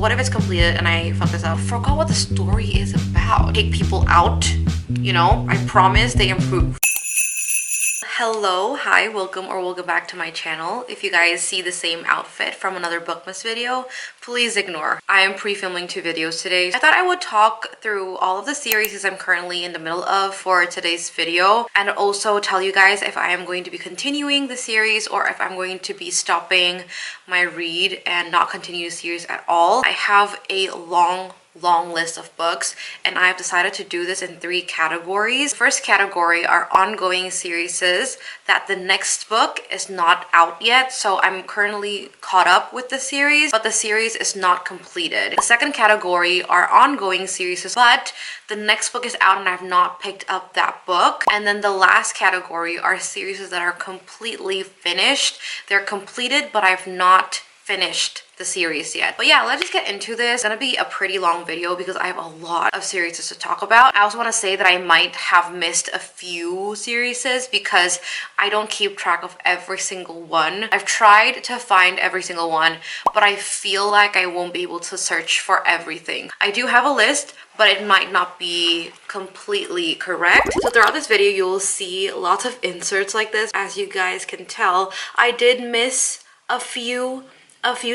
what if it's completed and I fuck this up? Forgot what the story is about. Take people out, you know? I promise they improve. Hello, hi, welcome back to my channel. If you guys see the same outfit from another bookmas video, please ignore. I am pre-filming 2 videos today. I thought I would talk through all of the series I'm currently in the middle of for today's video, and also tell you guys if I am going to be continuing the series or if I'm going to be stopping my read and not continue the series at all. I have a long list of books, and I've decided to do this in 3 categories. First category are ongoing series that the next book is not out yet, so I'm currently caught up with the series, but the series is not completed. The second category are ongoing series, but the next book is out and I've not picked up that book. And then the last category are series that are completely finished. They're completed, but I've not finished the series yet. But yeah, let's just get into this. It's gonna be a pretty long video because I have a lot of series to talk about. I also want to say that I might have missed a few series because I don't keep track of every single one. I've tried to find every single one, but I feel like I won't be able to search for everything. I do have a list, but it might not be completely correct. So throughout this video, you will see lots of inserts like this. As you guys can tell, I did miss a few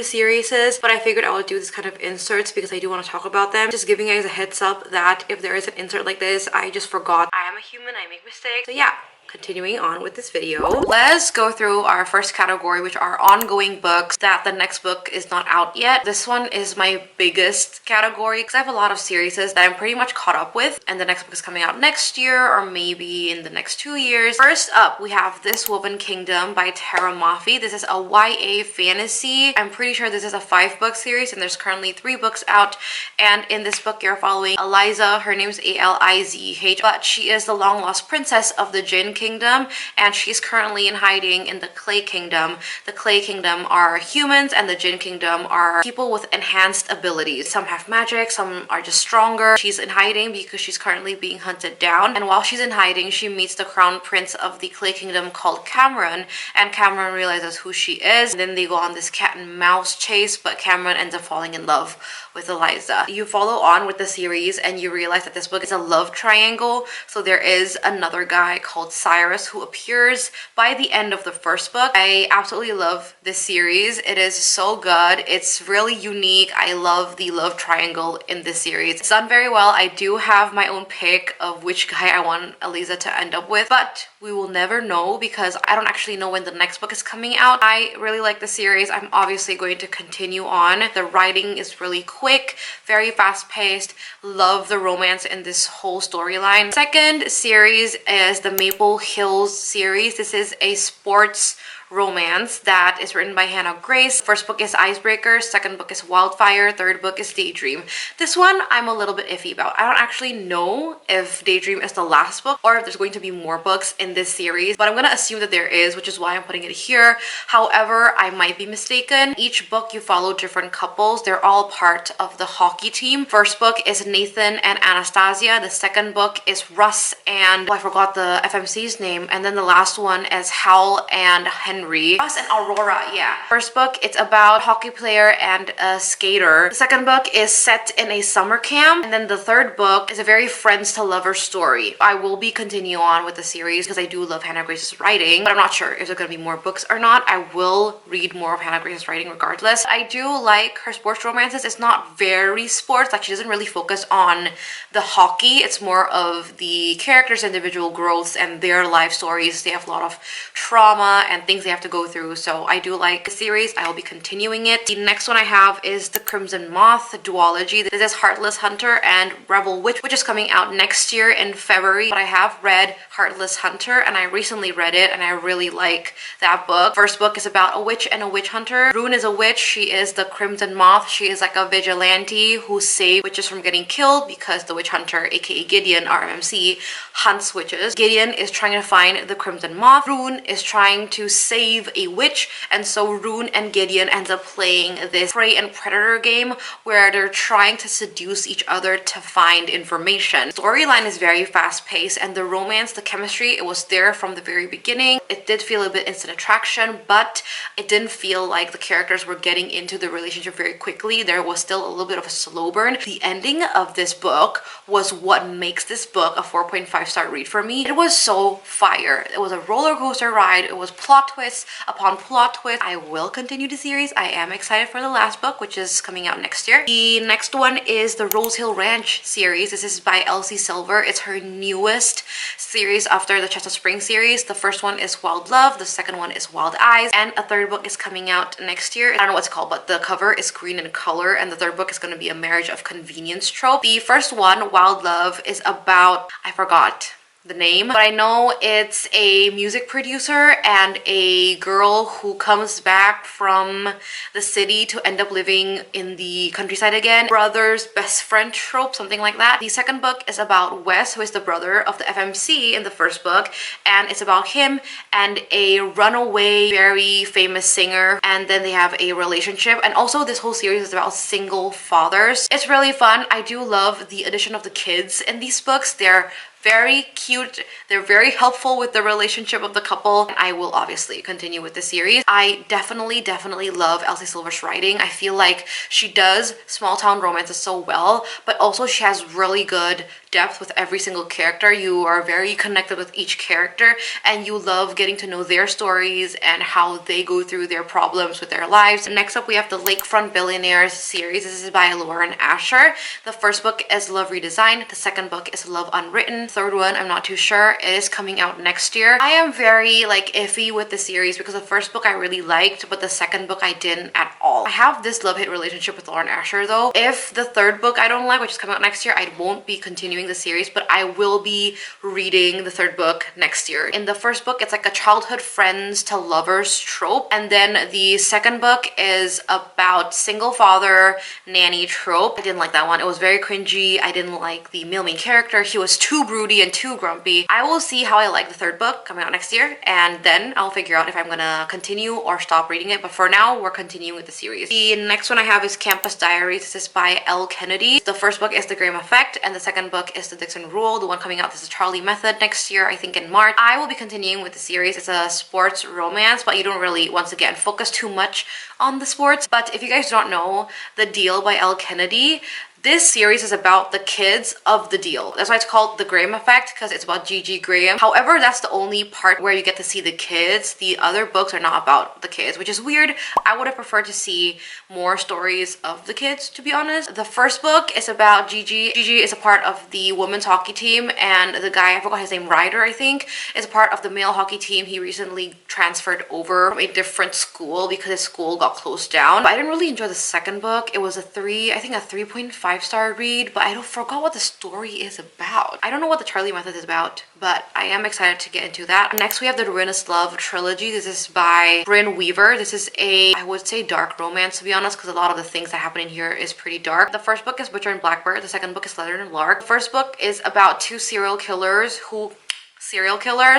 series, but I figured I would do this kind of inserts because I do want to talk about them. Just giving you guys a heads up that if there is an insert like this, I just forgot. I am a human, I make mistakes. So yeah, continuing on with this video, let's go through our first category, which are ongoing books that the next book is not out yet. This one is my biggest category because I have a lot of series that I'm pretty much caught up with, and the next book is coming out next year or maybe in the next 2 years. First up, we have This Woven Kingdom by Tara Mafi. This is a YA fantasy. I'm pretty sure this is a 5-book series, and there's currently 3 books out. And in this book, you're following Eliza. Her name's Alizh, but she is the long lost princess of the Jinn Kingdom, and she's currently in hiding in the Clay Kingdom. The Clay Kingdom are humans, and the Jinn Kingdom are people with enhanced abilities. Some have magic, some are just stronger. She's in hiding because she's currently being hunted down, and while she's in hiding, she meets the crown prince of the Clay Kingdom called Cameron, and Cameron realizes who she is. And then they go on this cat and mouse chase, but Cameron ends up falling in love with Eliza. You follow on with the series and you realize that this book is a love triangle. So there is another guy called Cyrus who appears by the end of the first book. I absolutely love this series. It is so good. It's really unique. I love the love triangle in this series. It's done very well. I do have my own pick of which guy I want Eliza to end up with, but we will never know because I don't actually know when the next book is coming out. I really like the series. I'm obviously going to continue on. The writing is really quick, very fast-paced. Love the romance in this whole storyline. Second series is the Maple Hills series. This is a sports romance that is written by Hannah Grace. First book is Icebreaker, second book is Wildfire, third book is Daydream. This one I'm a little bit iffy about. I don't actually know if Daydream is the last book or if there's going to be more books in this series, but I'm gonna assume that there is, which is why I'm putting it here. However, I might be mistaken. Each book you follow different couples. They're all part of the hockey team. First book is Nathan and Anastasia. The second book is Russ and I forgot the FMC's name, and then the last one is Hal and Henry. Russ and Aurora, yeah. First book, it's about a hockey player and a skater. The second book is set in a summer camp, and then the third book is a very friends to lovers story. I will be continuing on with the series because I do love Hannah Grace's writing, but I'm not sure if there are going to be more books or not. I will read more of Hannah Grace's writing regardless. I do like her sports romances. It's not very sports, like she doesn't really focus on the hockey. It's more of the characters' individual growths and their life stories. They have a lot of trauma and things they have to go through, so I do like the series. I will be continuing it. The next one I have is The Crimson Moth duology. This is Heartless Hunter and Rebel Witch, which is coming out next year in February, but I have read Heartless Hunter and I recently read it and I really like that book. First book is about a witch and a witch hunter. Rune is a witch. She is the Crimson Moth. She is like a vigilante who saves witches from getting killed because the witch hunter, aka Gideon, RMC, hunts witches. Gideon is trying to find the Crimson Moth. Rune is trying to save a witch, and so Rune and Gideon end up playing this prey and predator game where they're trying to seduce each other to find information. The storyline is very fast-paced, and the romance, the chemistry, it was there from the very beginning. it did feel a bit instant attraction, but it didn't feel like the characters were getting into the relationship very quickly. There was still a little bit of a slow burn. The ending of this book was what makes this book a 4.5-star read for me. It was so fire. It was a roller coaster ride. It was plot twist upon plot twist. I will continue the series. I am excited for the last book, which is coming out next year. The next one is the Rose Hill Ranch series. This is by Elsie Silver. It's her newest series after the Chestnut Spring series. The first one is Wild Love, the second one is Wild Eyes, and a third book is coming out next year. I don't know what it's called, but the cover is green in color, and the third book is going to be a marriage of convenience trope. The first one, Wild Love, is about, I forgot the name, but I know it's a music producer and a girl who comes back from the city to end up living in the countryside again. Brother's best friend trope, something like that. The second book is about Wes, who is the brother of the FMC in the first book, and it's about him and a runaway very famous singer, and then they have a relationship. And also this whole series is about single fathers. It's really fun. I do love the addition of the kids in these books. They're very cute. They're very helpful with the relationship of the couple. I will obviously continue with the series. I definitely love Elsie Silver's writing. I feel like she does small town romances so well, but also she has really good depth with every single character. You are very connected with each character, and you love getting to know their stories and how they go through their problems with their lives. Next up, we have the Lakefront Billionaires series. This is by Lauren Asher. The first book is Love Redesigned. The second book is Love Unwritten. Third one, I'm not too sure. It is coming out next year. I am very iffy with the series because the first book I really liked, but the second book I didn't at all. I have this love-hate relationship with Lauren Asher though. If the third book I don't like, which is coming out next year, I won't be continuing the series, but I will be reading the third book next year. In the first book, it's like a childhood friends to lovers trope, and then the second book is about single father nanny trope. I didn't like that one. It was very cringy. I didn't like the male main character. He was too broody and too grumpy. I will see how I like the third book coming out next year, and then I'll figure out if I'm gonna continue or stop reading it. But for now, we're continuing with the series. The next one I have is Campus Diaries. This is by Elle Kennedy. The first book is The Graham Effect, and the second book is The Dixon Rule. The one coming out, this is Charlie Method next year, I think in March. I will be continuing with the series. It's a sports romance, but you don't really, once again, focus too much on the sports. But if you guys don't know, The Deal by Elle Kennedy, this series is about the kids of The Deal. That's why it's called The Graham Effect, because it's about Gigi Graham. However, that's the only part where you get to see the kids. The other books are not about the kids, which is weird. I would have preferred to see more stories of the kids, to be honest. The first book is about Gigi. Gigi is a part of the women's hockey team, and the guy, I forgot his name, Ryder, I think, is a part of the male hockey team. He recently transferred over from a different school because his school got closed down. But I didn't really enjoy the second book. It was a 3.5-star read, but I don't forgot what the story is about. I don't know what the Charlie Method is about, but I am excited to get into that. Next, we have the Ruinous Love trilogy. This is by Brynne Weaver. This is a, I would say, dark romance, to be honest, because a lot of the things that happen in here is pretty dark. The first book is Butcher and Blackbird. The second book is Leather and Lark. The first book is about two serial killers.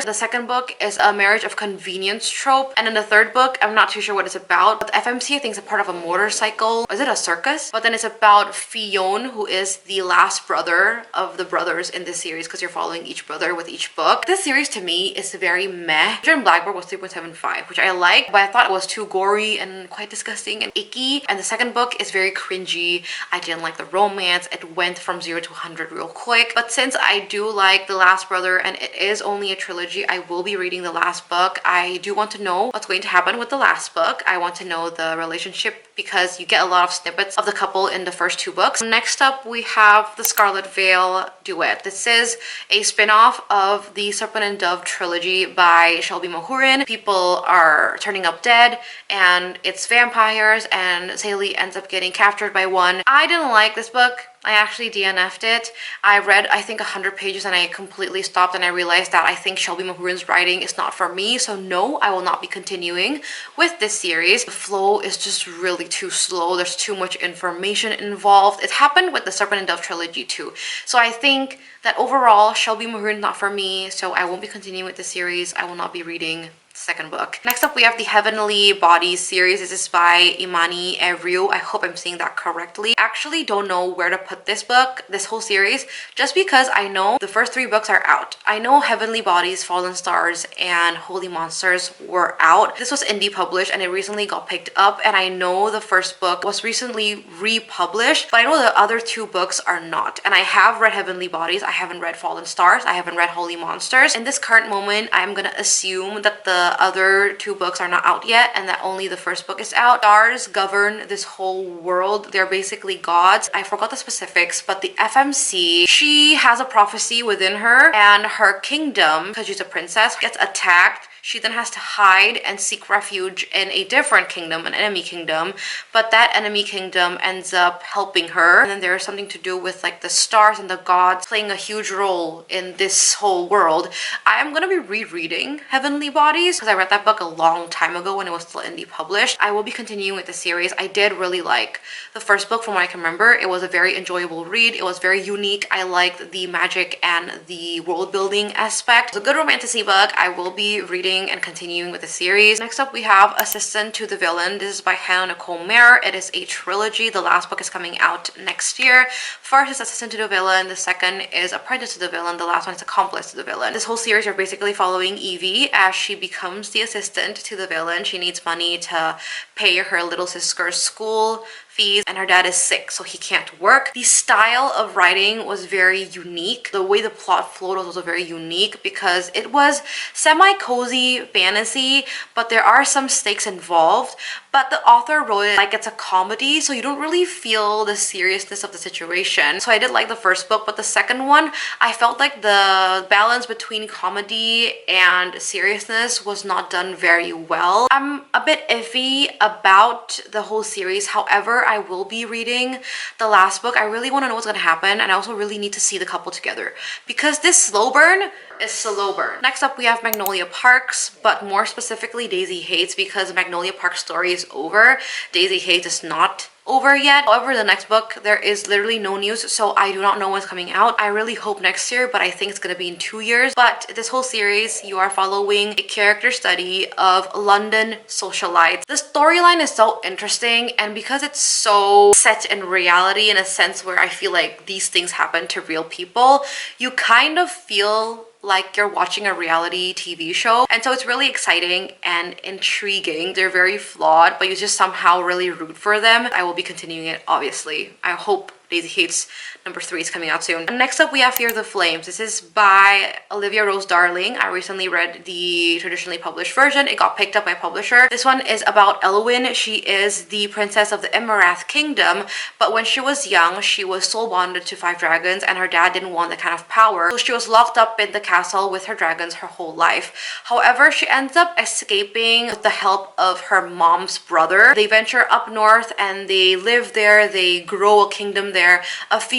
The second book is a marriage of convenience trope, and in the third book, I'm not too sure what it's about, but the FMC, I think, is a part of a motorcycle. Is it a circus? But then it's about Fionn, who is the last brother of the brothers in this series, because you're following each brother with each book. This series to me is very meh. Butcher and Blackbird was 3.75, which I like, but I thought it was too gory and quite disgusting and icky. And the second book is very cringy. I didn't like the romance. It went from 0 to 100 real quick. But since I do like The Last Brother and it is only a trilogy, I will be reading the last book. I do want to know what's going to happen with the last book. I want to know the relationship because you get a lot of snippets of the couple in the first two books. Next up, we have the Scarlet Veil Duet. This is a spin-off of the Serpent and Dove trilogy by Shelby Mahurin. People are turning up dead and it's vampires, and Sally ends up getting captured by one. I didn't like this book. I actually DNF'd it. I read, I think, 100 pages and I completely stopped, and I realized that I think Shelby Mahurin's writing is not for me. So no, I will not be continuing with this series. The flow is just really too slow. There's too much information involved. It happened with the Serpent and Dove trilogy too. So I think that overall, Shelby Mahurin not for me. So I won't be continuing with the series. I will not be reading second book. Next up, we have the Heavenly Bodies series. This is by Imani Evriu. I hope I'm saying that correctly. I actually don't know where to put this book, this whole series, just because I know the first 3 books are out. I know Heavenly Bodies, Fallen Stars, and Holy Monsters were out. This was indie published and it recently got picked up, and I know the first book was recently republished, but I know the other 2 books are not. And I have read Heavenly Bodies. I haven't read Fallen Stars. I haven't read Holy Monsters. In this current moment, I'm gonna assume that the other 2 books are not out yet and that only the first book is out. Stars govern this whole world. They're basically gods. I forgot the specifics, but the FMC, she has a prophecy within her, and her kingdom, because she's a princess, gets attacked. She then has to hide and seek refuge in a different kingdom, an enemy kingdom, but that enemy kingdom ends up helping her. And then there's something to do with like the stars and the gods playing a huge role in this whole world. I am gonna be rereading Heavenly Bodies because I read that book a long time ago when it was still indie published. I will be continuing with the series. I did really like the first book from what I can remember. It was a very enjoyable read. It was very unique. I liked the magic and the world building aspect. It's a good romantasy book. I will be reading and continuing with the series. Next up, we have Assistant to the Villain. This is by Hannah Nicole Mayer. It is a trilogy. The last book is coming out next year. First is Assistant to the Villain. The second is Apprentice to the Villain. The last one is Accomplice to the Villain. This whole series, you're basically following Evie as she becomes the assistant to the villain. She needs money to pay her little sister's school fees, and her dad is sick, so he can't work. The style of writing was very unique. The way the plot flowed was also very unique because it was semi-cozy fantasy, but there are some stakes involved. But the author wrote it like it's a comedy, so you don't really feel the seriousness of the situation. So I did like the first book, but the second one, I felt like the balance between comedy and seriousness was not done very well. I'm a bit iffy about the whole series. However, I will be reading the last book. I really want to know what's going to happen, and I also really need to see the couple together because this slow burn is slow burn. Next up, we have Magnolia Parks, but more specifically Daisy Hates, because Magnolia Park's story is over. Daisy Hates is not over yet. However, the next book, there is literally no news, so I do not know what's coming out. I really hope next year, but I think it's gonna be in 2 years. But this whole series, you are following a character study of London socialites. The storyline is so interesting, and because it's so set in reality in a sense where I feel like these things happen to real people, you kind of feel like you're watching a reality TV show. And so it's really exciting and intriguing. They're very flawed, but you just somehow really root for them. I will be continuing it, obviously. I hope Daisy Hates number 3 is coming out soon. And next up, we have Fear the Flames. This is by Olivia Rose Darling. I recently read the traditionally published version. It got picked up by a publisher. This one is about Elwyn. She is the princess of the Emirath Kingdom, but when she was young, she was soul bonded to 5 dragons, and her dad didn't want that kind of power. So she was locked up in the castle with her dragons her whole life. However, she ends up escaping with the help of her mom's brother. They venture up north and they live there. They grow a kingdom there.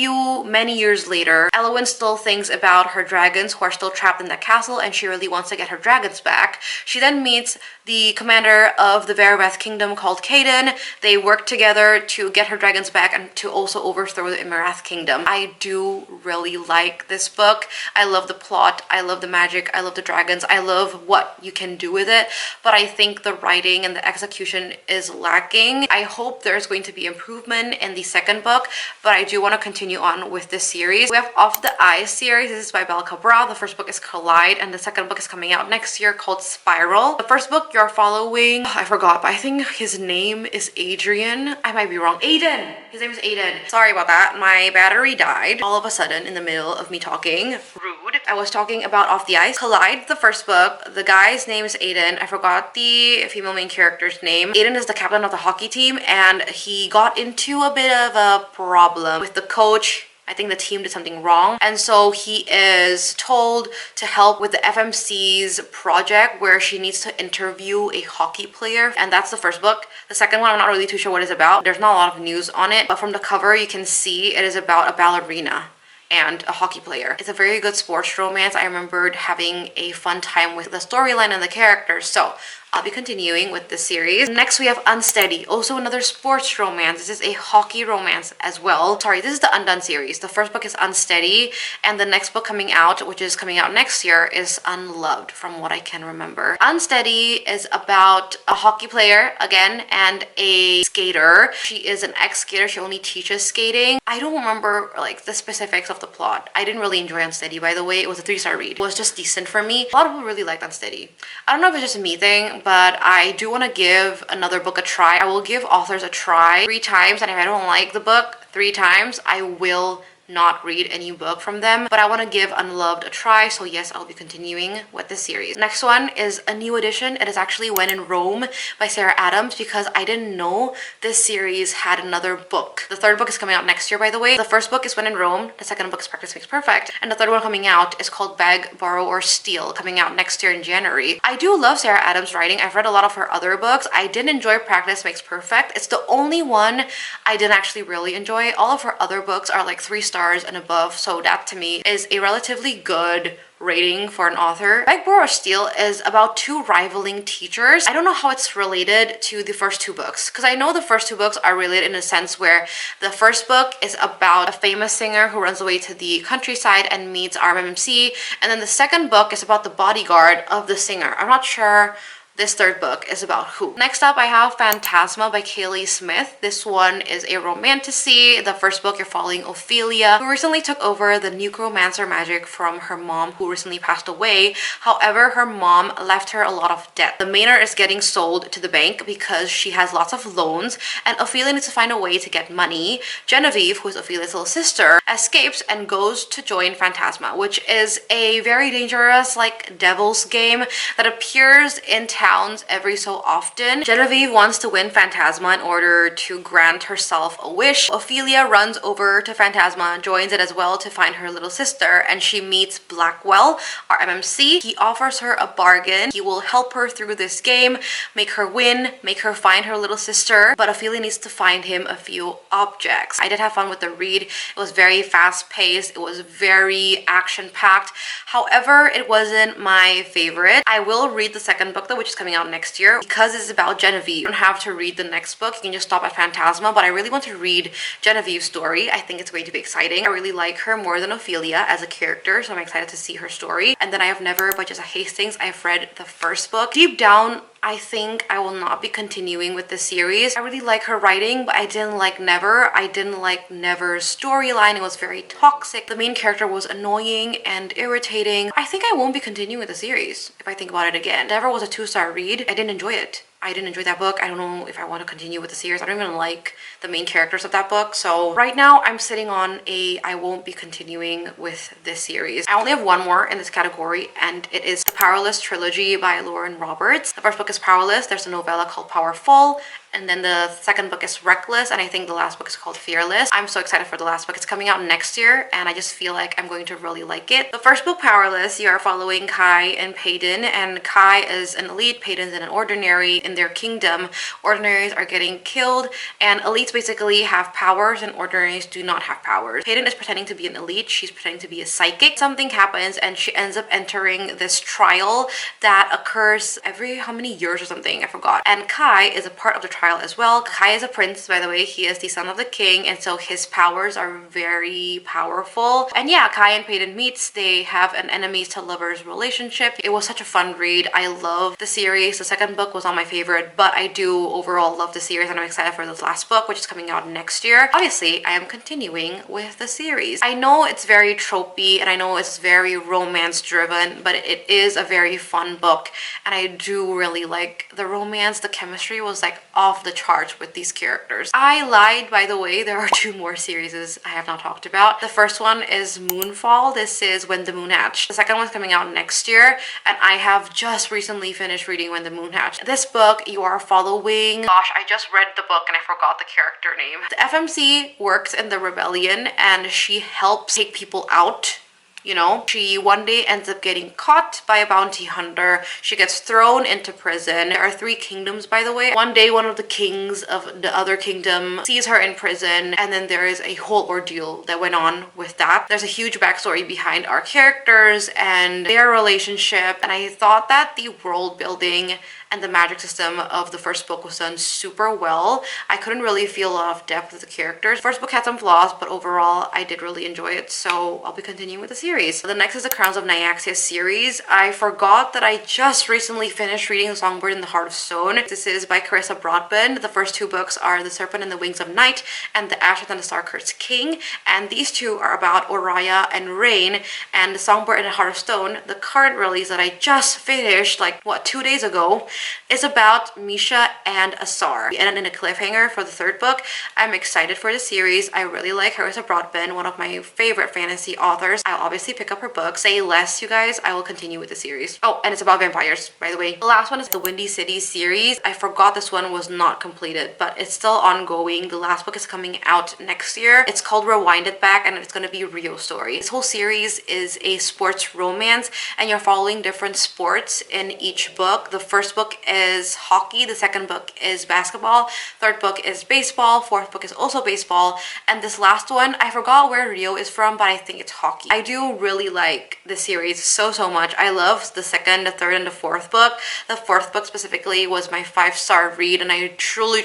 Many years later, Elwyn still thinks about her dragons who are still trapped in the castle, and she really wants to get her dragons back. She then meets the commander of the Verabeth Kingdom called Caden. They work together to get her dragons back and to also overthrow the Emirath Kingdom. I do really like this book. I love the plot. I love the magic. I love the dragons. I love what you can do with it, but I think the writing and the execution is lacking. I hope there's going to be improvement in the second book, but I do want to continue on with this series. We have Off the Eyes series. This is by Bel Cabral. The first book is Collide, and the second book is coming out next year called Spiral. The first book you're following, I forgot, but I think his name is Adrian. I might be wrong. Aiden! His name is Aiden. Sorry about that. My battery died all of a sudden in the middle of me talking. Rude. I was talking about Off the Ice. Collide, the first book. The guy's name is Aiden. I forgot the female main character's name. Aiden is the captain of the hockey team, and he got into a bit of a problem with the coach. I think the team did something wrong, and so he is told to help with the FMC's project where she needs to interview a hockey player, and that's the first book. The second one, I'm not really too sure what it's about. There's not a lot of news on it, but from the cover you can see it is about a ballerina and a hockey player. It's a very good sports romance. I remembered having a fun time with the storyline and the characters, so I'll be continuing with this series. Next we have Unsteady, also another sports romance. This is a hockey romance as well. Sorry, this is the Undone series. The first book is Unsteady, and the next book coming out, which is coming out next year, is Unloved, from what I can remember. Unsteady is about a hockey player, again, and a skater. She is an ex-skater. She only teaches skating. I don't remember like the specifics of the plot. I didn't really enjoy Unsteady, by the way. It was a 3-star read. It was just decent for me. A lot of people really liked Unsteady. I don't know if it's just a me thing, but I do want to give another book a try. I will give authors a try 3 times, and if I don't like the book 3 times, I will not read any book from them, but I want to give Unloved a try, so yes, I'll be continuing with this series. Next one is a new edition. It is actually When in Rome by Sarah Adams, because I didn't know this series had another book. The third book is coming out next year, by the way. The first book is When in Rome, the second book is Practice Makes Perfect, and the third one coming out is called Beg, Borrow, or Steal, coming out next year in January. I do love Sarah Adams' writing. I've read a lot of her other books. I did enjoy Practice Makes Perfect. It's the only one I didn't actually really enjoy. All of her other books are like 3 stars and above, so that to me is a relatively good rating for an author. Beg, Borrow, or Steal is about 2 rivaling teachers. I don't know how it's related to the first 2 books, because I know the first 2 books are related in a sense where the first book is about a famous singer who runs away to the countryside and meets RMMC, and then the second book is about the bodyguard of the singer. I'm not sure this third book is about who. Next up, I have Phantasma by Kaylee Smith. This one is a romantasy. The first book, you're following Ophelia, who recently took over the necromancer magic from her mom, who recently passed away. However, her mom left her a lot of debt. The manor is getting sold to the bank because she has lots of loans, and Ophelia needs to find a way to get money. Genevieve, who is Ophelia's little sister, escapes and goes to join Phantasma, which is a very dangerous, like, devil's game that appears in towns every so often. Genevieve wants to win Phantasma in order to grant herself a wish. Ophelia runs over to Phantasma, joins it as well to find her little sister, and she meets Blackwell, our MMC. He offers her a bargain. He will help her through this game, make her win, make her find her little sister, but Ophelia needs to find him a few objects. I did have fun with the read. It was very fast-paced. It was very action-packed. However, it wasn't my favorite. I will read the second book though, which is coming out next year. Because it's about Genevieve, you don't have to read the next book. You can just stop at Phantasma, but I really want to read Genevieve's story. I think it's going to be exciting. I really like her more than Ophelia as a character, so I'm excited to see her story. And then I have Never by Jessa Hastings. I've read the first book. Deep down, I think I will not be continuing with the series. I really like her writing, but I didn't like Never. I didn't like Never's storyline. It was very toxic. The main character was annoying and irritating. I think I won't be continuing with the series if I think about it again. Never was a 2-star read. I didn't enjoy it. I didn't enjoy that book. I don't know if I want to continue with the series. I don't even like the main characters of that book. So right now I'm sitting on a I won't be continuing with this series. I only have one more in this category, and it is the Powerless trilogy by Lauren Roberts. The first book is Powerless. There's a novella called Powerful, and then the second book is Reckless, and I think the last book is called Fearless. I'm so excited for the last book. It's coming out next year, and I just feel like I'm going to really like it. The first book, Powerless, you are following Kai and Peyton, and Kai is an elite, Peyton's an ordinary. In their kingdom, ordinaries are getting killed, and elites basically have powers and ordinaries do not have powers. Peyton is pretending to be an elite. She's pretending to be a psychic. Something happens, and she ends up entering this trial that occurs every how many years or something, I forgot. And Kai is a part of the trial as well. Kai is a prince, by the way. He is the son of the king, and so his powers are very powerful. And yeah, Kai and Peyton meets. They have an enemies to lovers relationship. It was such a fun read. I love the series. The second book was not my favorite, but I do overall love the series, and I'm excited for this last book, which is coming out next year. Obviously, I am continuing with the series. I know it's very tropey, and I know it's very romance driven, but it is a very fun book, and I do really like the romance. The chemistry was like off the charts with these characters. I lied, by the way. There are 2 more series I have not talked about. The first one is Moonfall. This is When the Moon Hatched. The second one's coming out next year, and I have just recently finished reading When the Moon Hatched. This book, you are following, gosh, I just read the book and I forgot the character name. The FMC works in the rebellion, and she helps take people out. You know, she one day ends up getting caught by a bounty hunter. She gets thrown into prison. There are 3 kingdoms, by the way. One day, one of the kings of the other kingdom sees her in prison, and then there is a whole ordeal that went on with that. There's a huge backstory behind our characters and their relationship, and I thought that the world building and the magic system of the first book was done super well. I couldn't really feel a lot of depth with the characters. First book had some flaws, but overall I did really enjoy it, so I'll be continuing with the series. The next is the Crowns of Nyaxia series. I forgot that I just recently finished reading Songbird in the Heart of Stone. This is by Carissa Broadbent. The first two books are The Serpent and the Wings of Night and The Ashes and the Star-Cursed King, and these two are about Oriah and Rain. And The Songbird in the Heart of Stone, the current release that I just finished like 2 days ago, is about Misha and Asar. We ended in a cliffhanger for the third book. I'm excited for the series. I really like Carissa Broadbent, one of my favorite fantasy authors. I'll obviously pick up her book. Say less, you guys. I will continue with the series. Oh, and it's about vampires, by the way. The last one is the Windy City series. I forgot this one was not completed, but it's still ongoing. The last book is coming out next year. It's called Rewind It Back, and it's going to be Rio's story. This whole series is a sports romance, and you're following different sports in each book. The first book is hockey, the second book is basketball, third book is baseball, fourth book is also baseball, and this last one, I forgot where Rio is from, but I think it's hockey. I do really like this series so much. I love the second, the third, and the fourth book. The fourth book specifically was my 5-star read, and I truly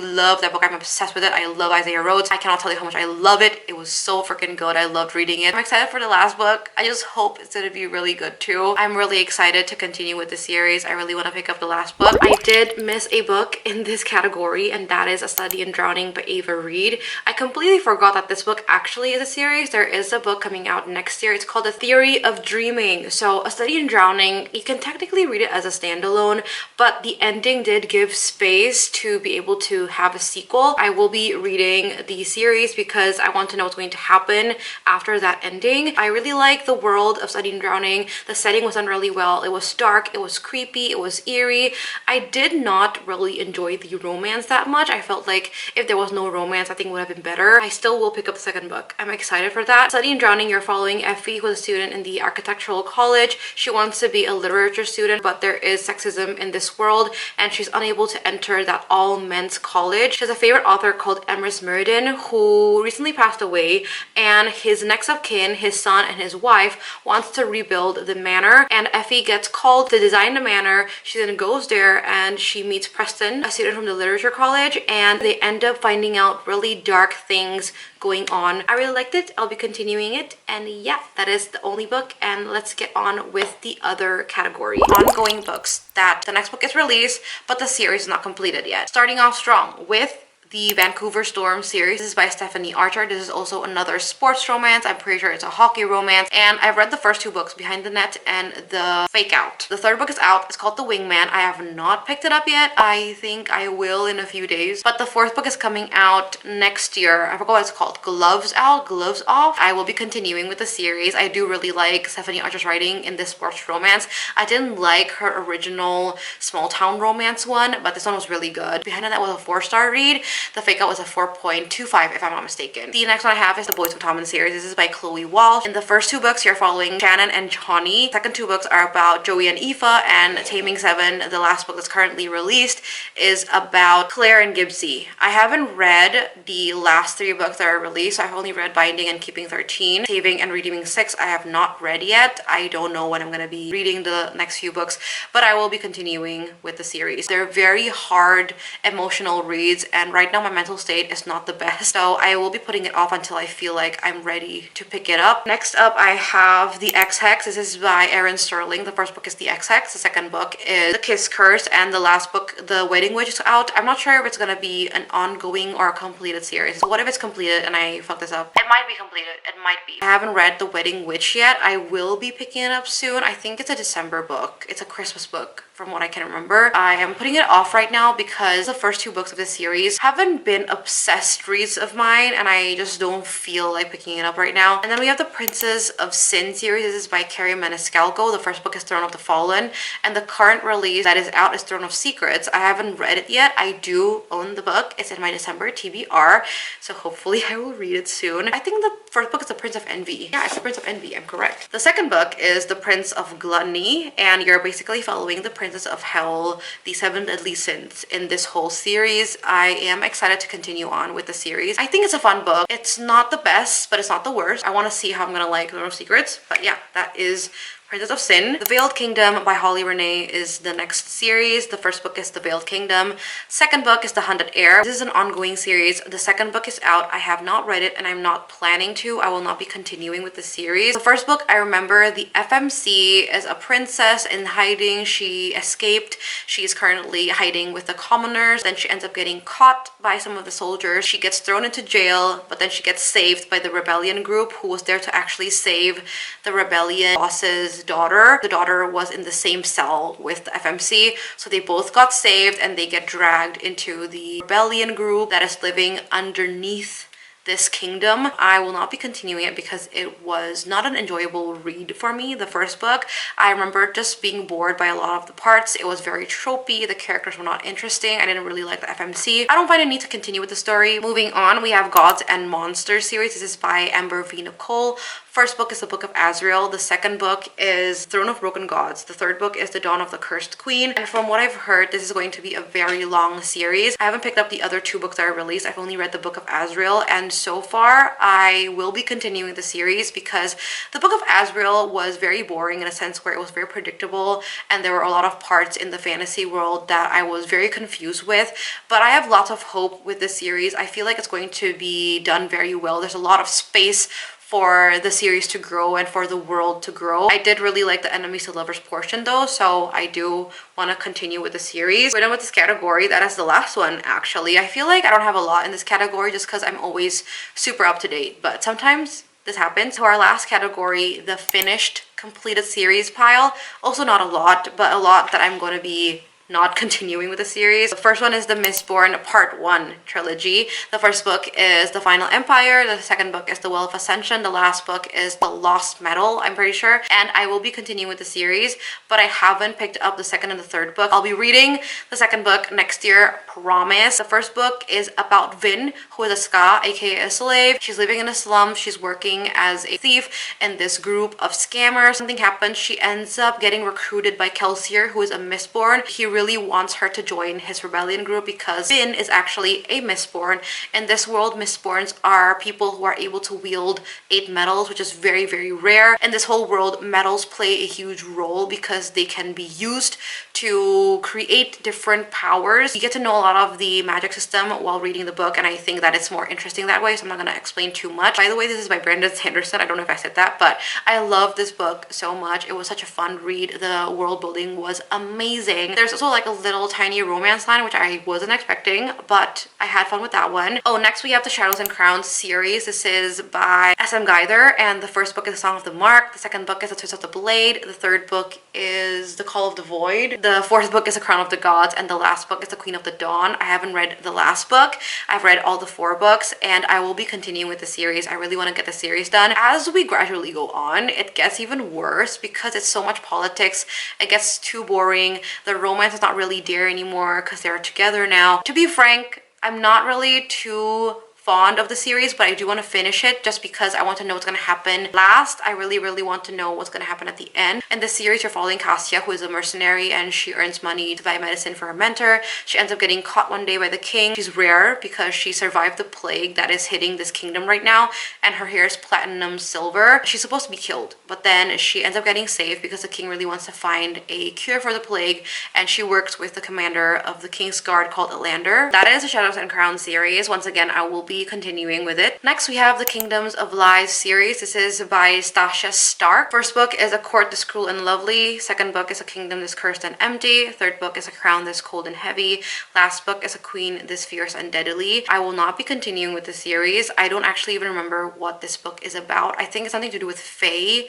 love that book. I'm obsessed with it. I love Isaiah Rhodes. I cannot tell you how much I love it. It was so freaking good. I loved reading it. I'm excited for the last book. I just hope it's gonna be really good too. I'm really excited to continue with the series. I really want to pick up the last book. I did miss a book in this category, and that is A Study in Drowning by Ava Reed. I completely forgot that this book actually is a series. There is a book coming out next year. It's called The Theory of Dreaming. So A Study in Drowning, you can technically read it as a standalone, but the ending did give space to be able to have a sequel. I will be reading the series because I want to know what's going to happen after that ending. I really like the world of Study in Drowning. The setting was done really well. It was dark, it was creepy, it was eerie. I did not really enjoy the romance that much. I felt like if there was no romance, I think it would have been better. I still will pick up the second book. I'm excited for that. Study in Drowning, you're following Effie, who's a student in the architectural college. She wants to be a literature student, but there is sexism in this world, and she's unable to enter that all-men's college. She has a favorite author called Emrys Myrddin, who recently passed away, and his next of kin, his son and his wife, wants to rebuild the manor, and Effie gets called to design the manor. She then goes there and she meets Preston, a student from the literature college, and they end up finding out really dark things going on. I really liked it. I'll be continuing it, and yeah, that is the only book, and let's get on with the other category. Ongoing books, that the next book is released, but the series is not completed yet. Starting off strong with the Vancouver Storm series. This is by Stephanie Archer. This is also another sports romance. I'm pretty sure it's a hockey romance. And I've read the first two books, Behind the Net and The Fake Out. The third book is out. It's called The Wingman. I have not picked it up yet. I think I will in a few days. But the fourth book is coming out next year. I forgot what it's called. Gloves Out, Gloves Off. I will be continuing with the series. I do really like Stephanie Archer's writing in this sports romance. I didn't like her original small town romance one, but this one was really good. Behind the Net was a 4-star read. The Fake Out was a 4.25 if I'm not mistaken. The next one I have is the Boys of Tommen series. This is by Chloe Walsh. In the first two books, you're following Shannon and Johnny. The second two books are about Joey and Aoife and Taming Seven. The last book that's currently released is about Claire and Gibbsy. I haven't read the last three books that are released. I've only read Binding and Keeping 13. Saving and Redeeming 6 I have not read yet. I don't know when I'm going to be reading the next few books, but I will be continuing with the series. They're very hard emotional reads, and right now my mental state is not the best, so I will be putting it off until I feel like I'm ready to pick it up. Next up, I have The Ex-Hex. This is by Erin Sterling. The first book is The Ex-Hex. The second book is The Kiss Curse, and the last book, The Wedding Witch, is out. I'm not sure if it's gonna be an ongoing or a completed series. So what if it's completed and I fuck this up? It might be completed. It might be. I haven't read The Wedding Witch yet. I will be picking it up soon. I think it's a December book. It's a Christmas book from what I can remember. I am putting it off right now because the first two books of this series haven't been obsessed reads of mine, and I just don't feel like picking it up right now. And then we have the Princess of Sin series. This is by Carrie Maniscalco. The first book is Throne of the Fallen, and the current release that is out is Throne of Secrets. I haven't read it yet. I do own the book. It's in my December TBR, so hopefully I will read it soon. I think the first book is The Prince of Envy. Yeah, it's The Prince of Envy. I'm correct. The second book is The Prince of Gluttony, and you're basically following the Princess of Hell, the 7 deadly sins in this whole series. I am excited to continue on with the series. I think it's a fun book. It's not the best, but it's not the worst. I want to see how I'm gonna like Throne of Secrets, but yeah, that is Princess of Sin. The Veiled Kingdom by Holly Renee is the next series. The first book is The Veiled Kingdom. Second book is The Hunted Heir. This is an ongoing series. The second book is out. I have not read it and I'm not planning to. I will not be continuing with the series. The first book, I remember the FMC is a princess in hiding. She escaped. She is currently hiding with the commoners. Then she ends up getting caught by some of the soldiers. She gets thrown into jail, but then she gets saved by the rebellion group who was there to actually save the rebellion boss's daughter. The daughter was in the same cell with the FMC, so they both got saved and they get dragged into the rebellion group that is living underneath this kingdom. I will not be continuing it because it was not an enjoyable read for me, the first book. I remember just being bored by a lot of the parts. It was very tropey. The characters were not interesting. I didn't really like the FMC. I don't find a need to continue with the story. Moving on, we have Gods and Monsters series. This is by Amber V. Nicole. First book is the Book of Azrael. The second book is Throne of Broken Gods. The third book is The Dawn of the Cursed Queen. And from what I've heard, this is going to be a very long series. I haven't picked up the other two books that are released. I've only read the Book of Azrael, and so far I will be continuing the series because the Book of Azrael was very boring in a sense where it was very predictable and there were a lot of parts in the fantasy world that I was very confused with. But I have lots of hope with this series. I feel like it's going to be done very well. There's a lot of space for the series to grow and for the world to grow. I did really like the enemies to lovers portion though, so I do want to continue with the series. We're done with this category. That is the last one actually. I feel like I don't have a lot in this category just because I'm always super up to date, but sometimes this happens. So our last category, the finished completed series pile. Also not a lot, but a lot that I'm going to be not continuing with the series. The first one is the Mistborn Part 1 trilogy. The first book is The Final Empire. The second book is The Well of Ascension. The last book is The Lost Metal, I'm pretty sure. And I will be continuing with the series, but I haven't picked up the second and the third book. I'll be reading the second book next year, promise. The first book is about Vin, who is a ska, aka a slave. She's living in a slum. She's working as a thief in this group of scammers. Something happens. She ends up getting recruited by Kelsier, who is a Mistborn. He really wants her to join his rebellion group because Finn is actually a Mistborn. In this world, Mistborns are people who are able to wield 8 metals, which is very, very rare. In this whole world, metals play a huge role because they can be used to create different powers. You get to know a lot of the magic system while reading the book, and I think that it's more interesting that way, so I'm not going to explain too much. By the way, this is by Brandon Sanderson. I don't know if I said that, but I love this book so much. It was such a fun read. The world building was amazing. There's also like a little tiny romance line, which I wasn't expecting, but I had fun with that one. Oh, next we have the Shadows and Crowns series. This is by S.M. Geither, and the first book is The Song of the Mark. The second book is The Twist of the Blade. The third book is The Call of the Void. The fourth book is The Crown of the Gods, and the last book is The Queen of the Dawn. I haven't read the last book. I've read all the 4 books, and I will be continuing with the series. I really want to get the series done. As we gradually go on, it gets even worse because it's so much politics. It gets too boring. The romance is not really there anymore because they're together now. To be frank, I'm not really too fond of the series, but I do want to finish it just because I want to know what's going to happen last. I really want to know what's going to happen at the end. In this series, you're following Cassia, who is a mercenary, and she earns money to buy medicine for her mentor. She ends up getting caught one day by the king. She's rare because she survived the plague that is hitting this kingdom right now, and her hair is platinum silver. She's supposed to be killed, but then she ends up getting saved because the king really wants to find a cure for the plague, and she works with the commander of the king's guard called Elander. That is the Shadows and Crowns series. Once again, I will be continuing with it. Next, we have the Kingdoms of Lies series. This is by Stasia Stark. First book is A Court This Cruel and Lovely. Second book is A Kingdom This Cursed and Empty. Third book is A Crown This Cold and Heavy. Last book is A Queen This Fierce and Deadly. I will not be continuing with the series. I don't actually even remember what this book is about. I think it's something to do with Fae,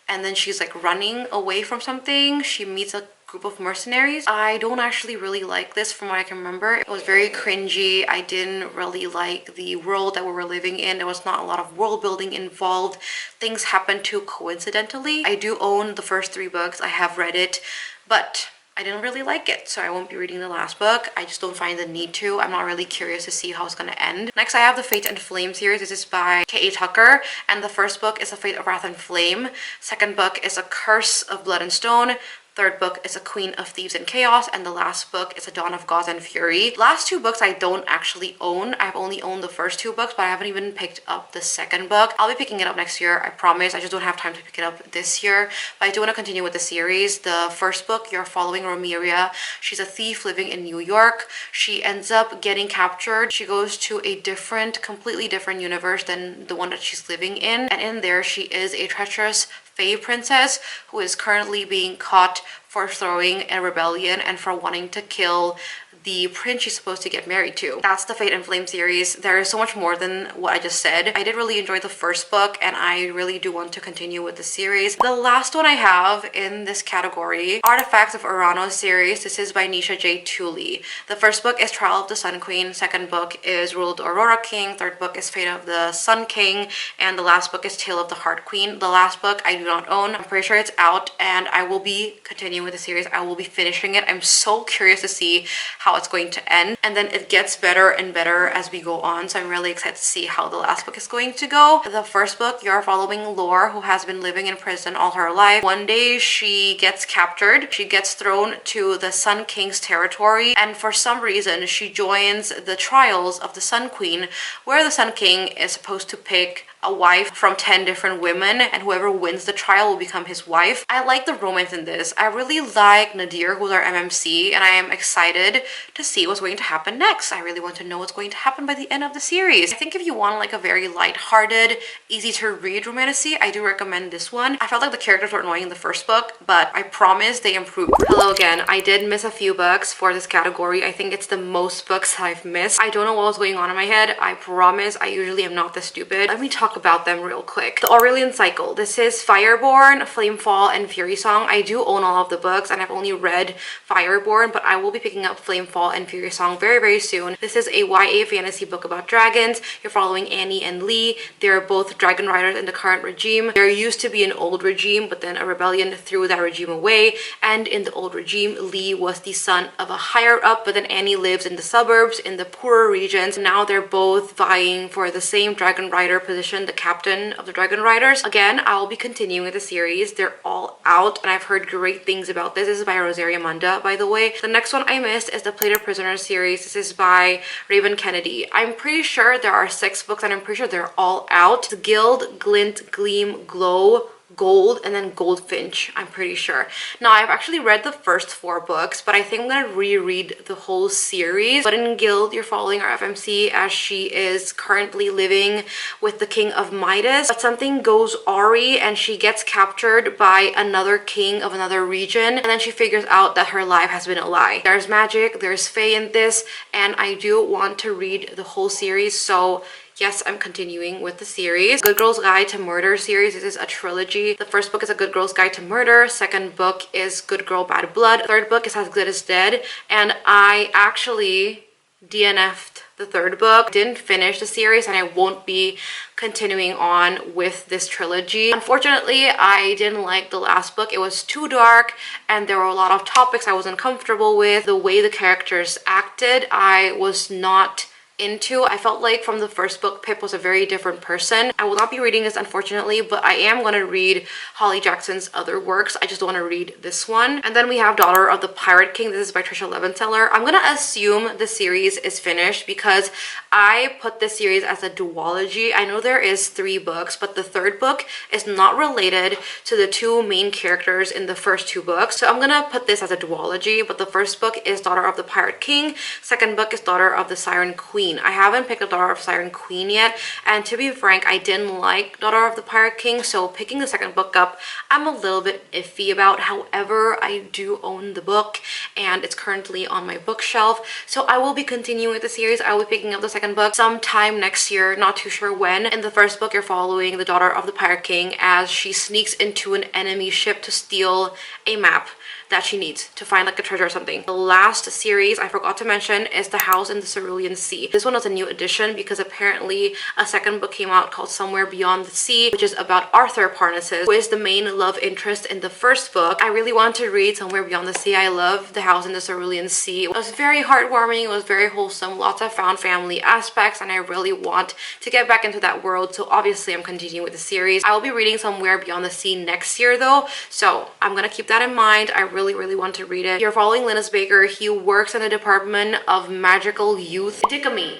and then she's like running away from something. She meets a group of mercenaries. I don't actually really like this from what I can remember. It was very cringy. I didn't really like the world that we were living in. There was not a lot of world building involved. Things happened too coincidentally. I do own the first 3 books. I have read it, but I didn't really like it, so I won't be reading the last book. I just don't find the need to. I'm not really curious to see how it's going to end. Next, I have the Fate and Flame series. This is by K.A. Tucker, and the first book is The Fate of Wrath and Flame. Second book is A Curse of Blood and Stone. Third book is A Queen of Thieves and Chaos, and the last book is A Dawn of Gods and Fury. Last two books I don't actually own. I've only owned the first two books, but I haven't even picked up the second book. I'll be picking it up next year, I promise. I just don't have time to pick it up this year, but I do want to continue with the series. The first book, you're following Romeria. She's a thief living in New York. She ends up getting captured. She goes to a completely different universe than the one that she's living in, and in there she is a treacherous Fae princess who is currently being caught for throwing a rebellion and for wanting to kill the prince she's supposed to get married to. That's the Fate and Flame series. There is so much more than what I just said. I did really enjoy the first book, and I really do want to continue with the series. The last one I have in this category, Artifacts of Urano series. This is by Nisha J. Tooley. The first book is Trial of the Sun Queen. Second book is Rule of the Aurora King. Third book is Fate of the Sun King. And the last book is Tale of the Heart Queen. The last book I do not own. I'm pretty sure it's out, and I will be continuing with the series. I will be finishing it. I'm so curious to see how it's going to end, and then it gets better and better as we go on, so I'm really excited to see how the last book is going to go. The first book, you're following Lore, who has been living in prison all her life. One day she gets captured. She gets thrown to the Sun King's territory, and for some reason she joins the trials of the Sun Queen, where the Sun King is supposed to pick a wife from 10 different women, and whoever wins the trial will become his wife. I like the romance in this. I really like Nadir, who's our MMC, and I am excited to see what's going to happen next. I really want to know what's going to happen by the end of the series. I think if you want like a very light-hearted, easy to read romantasy, I do recommend this one. I felt like the characters were annoying in the first book, but I promise they improved. Hello again. I did miss a few books for this category. I think it's the most books I've missed. I don't know what was going on in my head. I promise I usually am not this stupid. Let me talk about them real quick. The Aurelian Cycle. This is Fireborn, Flamefall, and Fury Song. I do own all of the books, and I've only read Fireborn, but I will be picking up Flamefall and Fury Song very, very soon. This is a YA fantasy book about dragons. You're following Annie and Lee. They're both dragon riders in the current regime. There used to be an old regime, but then a rebellion threw that regime away, and in the old regime, Lee was the son of a higher up, but then Annie lives in the suburbs, in the poorer regions. Now they're both vying for the same dragon rider position, the captain of the dragon riders. Again, I'll be continuing with the series. They're all out, and I've heard great things about this. This is by Rosaria Munda, by the way. The next one I missed is the Plated Prisoner series. This is by Raven Kennedy. I'm pretty sure there are 6 books, and I'm pretty sure they're all out. The Guild, Glint, Gleam, Glow, Gold, and then Goldfinch, I'm pretty sure. Now, I've actually read the first 4 books, but I think I'm gonna reread the whole series. But in Guild, you're following our FMC as she is currently living with the King of Midas, but something goes awry and she gets captured by another king of another region, and then she figures out that her life has been a lie. There's magic, there's fae in this, and I do want to read the whole series, so yes, I'm continuing with the series. Good Girl's Guide to Murder series. This is a trilogy. The first book is A Good Girl's Guide to Murder. Second book is Good Girl, Bad Blood. Third book is As Good as Dead. And I actually DNF'd the third book. Didn't finish the series, and I won't be continuing on with this trilogy. Unfortunately, I didn't like the last book. It was too dark, and there were a lot of topics I wasn't comfortable with. The way the characters acted, I was not into. I felt like from the first book, Pip was a very different person. I will not be reading this, unfortunately, but I am going to read Holly Jackson's other works. I just don't want to read this one. And then we have Daughter of the Pirate King. This is by Trisha Levenseller. I'm going to assume the series is finished because I put this series as a duology. I know there is 3 books, but the third book is not related to the 2 main characters in the first 2 books. So I'm going to put this as a duology, but the first book is Daughter of the Pirate King. Second book is Daughter of the Siren Queen. I haven't picked up Daughter of Siren Queen yet, and to be frank, I didn't like Daughter of the Pirate King, so picking the second book up, I'm a little bit iffy about. However, I do own the book, and it's currently on my bookshelf, so I will be continuing with the series. I will be picking up the second book sometime next year, not too sure when. In the first book, you're following the Daughter of the Pirate King as she sneaks into an enemy ship to steal a map that she needs to find like a treasure or something. The last series I forgot to mention is The House in the Cerulean Sea. This one was a new addition because apparently a second book came out called Somewhere Beyond the Sea, which is about Arthur Parnassus, who is the main love interest in the first book. I really want to read Somewhere Beyond the Sea. I love The House in the Cerulean Sea. It was very heartwarming, it was very wholesome, lots of found family aspects, and I really want to get back into that world, so obviously I'm continuing with the series. I will be reading Somewhere Beyond the Sea next year though, so I'm gonna keep that in mind. I really really want to read it. You're following Linus Baker. He works in the Department of Magical Youth. Dickomy.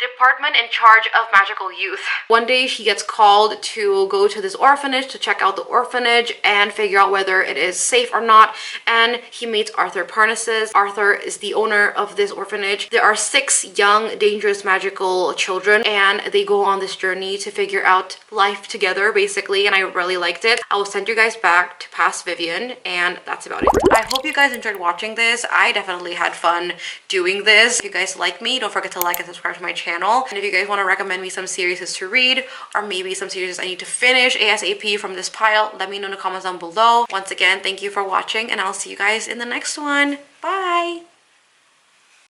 Department in charge of magical youth. One day he gets called to go to this orphanage to check out the orphanage and figure out whether it is safe or not, and he meets Arthur Parnassus. Arthur is the owner of this orphanage. There are 6 young dangerous magical children and they go on this journey to figure out life together basically, and I really liked it. I will send you guys back to past Vivian, and that's about it. I hope you guys enjoyed watching this. I definitely had fun doing this. If you guys like me, don't forget to like and subscribe to my channel. And if you guys want to recommend me some series to read, or maybe some series I need to finish ASAP from this pile, let me know in the comments down below. Once again, thank you for watching, and I'll see you guys in the next one. Bye!